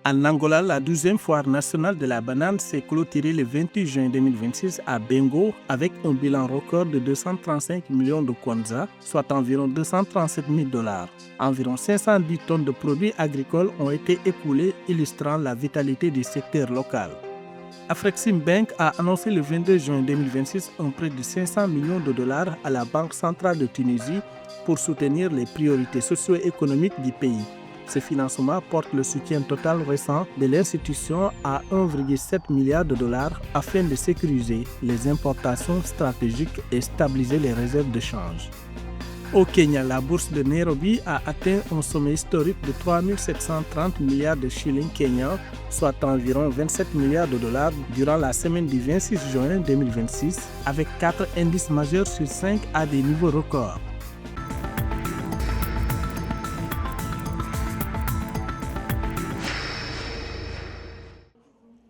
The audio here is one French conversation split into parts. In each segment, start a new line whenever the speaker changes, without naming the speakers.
En Angola, la 12e foire nationale de la banane s'est clôturée le 28 juin 2026 à Bengo avec un bilan record de 235 millions de kwanza, soit environ 237 000 $. Environ 510 tonnes de produits agricoles ont été écoulées, illustrant la vitalité du secteur local. Afreximbank a annoncé le 22 juin 2026 un prêt de 500 millions de dollars à la Banque centrale de Tunisie pour soutenir les priorités socio-économiques du pays. Ce financement porte le soutien total récent de l'institution à 1,7 milliard de dollars afin de sécuriser les importations stratégiques et stabiliser les réserves de change. Au Kenya, la bourse de Nairobi a atteint un sommet historique de 3 730 milliards de shillings kenyans, soit environ 27 milliards de dollars durant la semaine du 26 juin 2026, avec 4 indices majeurs sur 5 à des niveaux records.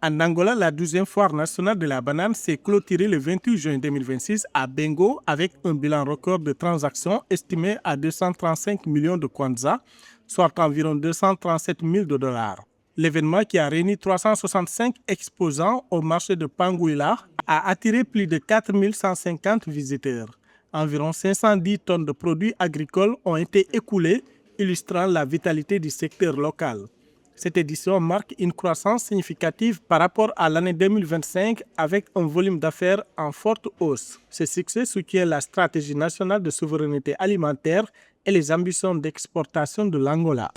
En Angola, la 12e foire nationale de la banane s'est clôturée le 28 juin 2026 à Bengo avec un bilan record de transactions estimé à 235 millions de kwanza, soit environ 237 000 $. L'événement, qui a réuni 365 exposants au marché de Panguila, a attiré plus de 4 150 visiteurs. Environ 510 tonnes de produits agricoles ont été écoulées, illustrant la vitalité du secteur local. Cette édition marque une croissance significative par rapport à l'année 2025 avec un volume d'affaires en forte hausse. Ce succès soutient la stratégie nationale de souveraineté alimentaire et les ambitions d'exportation de l'Angola.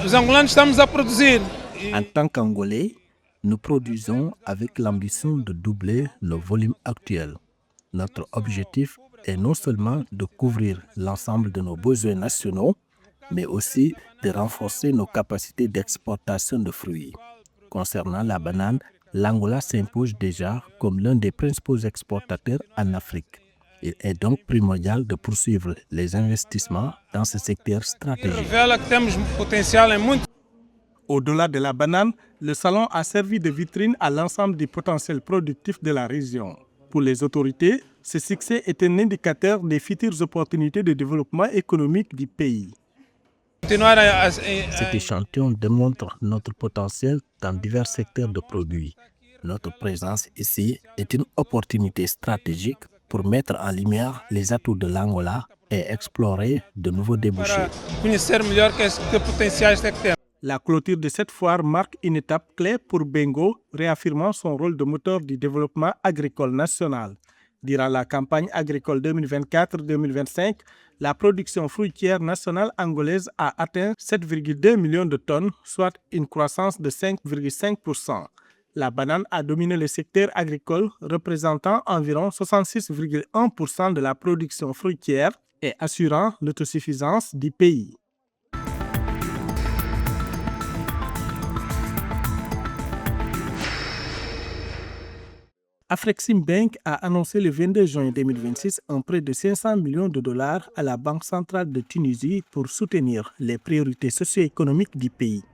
En tant qu'Angolais, nous produisons avec l'ambition de doubler le volume actuel. Notre objectif est non seulement de couvrir l'ensemble de nos besoins nationaux, mais aussi de renforcer nos capacités d'exportation de fruits. Concernant la banane, l'Angola s'impose déjà comme l'un des principaux exportateurs en Afrique. Il est donc primordial de poursuivre les investissements dans ce secteur stratégique. Au-delà de la banane, le salon a servi de vitrine à l'ensemble du potentiel productif de la région. Pour les autorités, ce succès est un indicateur des futures opportunités de développement économique du pays. Cet échantillon démontre notre potentiel dans divers secteurs de produits. Notre présence ici est une opportunité stratégique pour mettre en lumière les atouts de l'Angola et explorer de nouveaux débouchés. La clôture de cette foire marque une étape clé pour Bengo, réaffirmant son rôle de moteur du développement agricole national. Durant la campagne agricole 2024-2025, la production fruitière nationale angolaise a atteint 7,2 millions de tonnes, soit une croissance de 5,5%. La banane a dominé le secteur agricole, représentant environ 66,1% de la production fruitière et assurant l'autosuffisance du pays. Afreximbank a annoncé le 22 juin 2026 un prêt de 500 millions de dollars à la Banque centrale de Tunisie pour soutenir les priorités socio-économiques du pays.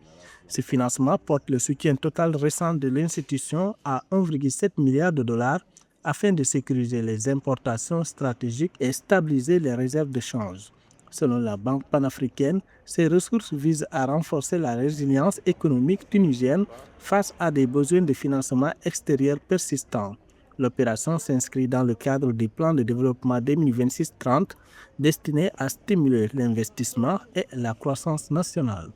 Ce financement porte le soutien total récent de l'institution à 1,7 milliard de dollars afin de sécuriser les importations stratégiques et stabiliser les réserves de change. Selon la Banque panafricaine, ces ressources visent à renforcer la résilience économique tunisienne face à des besoins de financement extérieur persistants. L'opération s'inscrit dans le cadre du plan de développement 2026-30 destiné à stimuler l'investissement et la croissance nationale.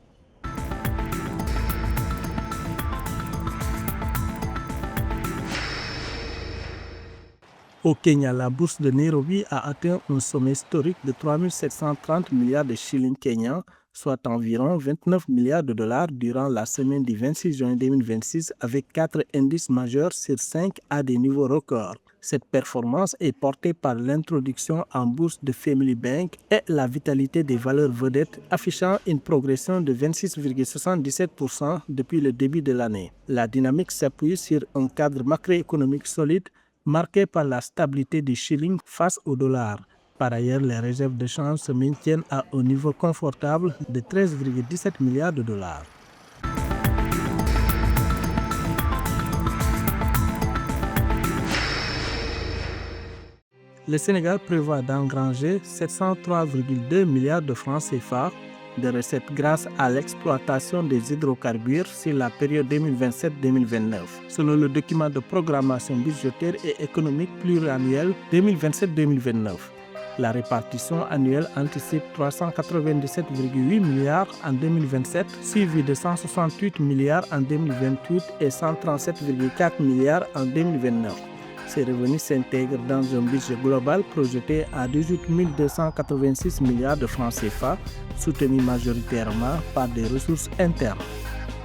Au Kenya, la bourse de Nairobi a atteint un sommet historique de 3 730 milliards de shillings kenyans, soit environ 29 milliards de dollars durant la semaine du 26 juin 2026 avec 4 indices majeurs sur 5 à des niveaux records. Cette performance est portée par l'introduction en bourse de Family Bank et la vitalité des valeurs vedettes affichant une progression de 26,77% depuis le début de l'année. La dynamique s'appuie sur un cadre macroéconomique solide marqué par la stabilité du shilling face au dollar. Par ailleurs, les réserves de change se maintiennent à un niveau confortable de 13,17 milliards de dollars. Le Sénégal prévoit d'engranger 703,2 milliards de francs CFA de recettes grâce à l'exploitation des hydrocarbures sur la période 2027-2029, selon le document de programmation budgétaire et économique pluriannuel 2027-2029. La répartition annuelle anticipe 397,8 milliards en 2027, suivi de 168 milliards en 2028 et 137,4 milliards en 2029. Ces revenus s'intègrent dans un budget global projeté à 18 286 milliards de francs CFA, soutenu majoritairement par des ressources internes.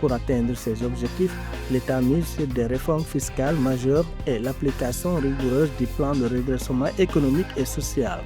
Pour atteindre ces objectifs, l'État mise sur des réformes fiscales majeures et l'application rigoureuse du plan de redressement économique et social.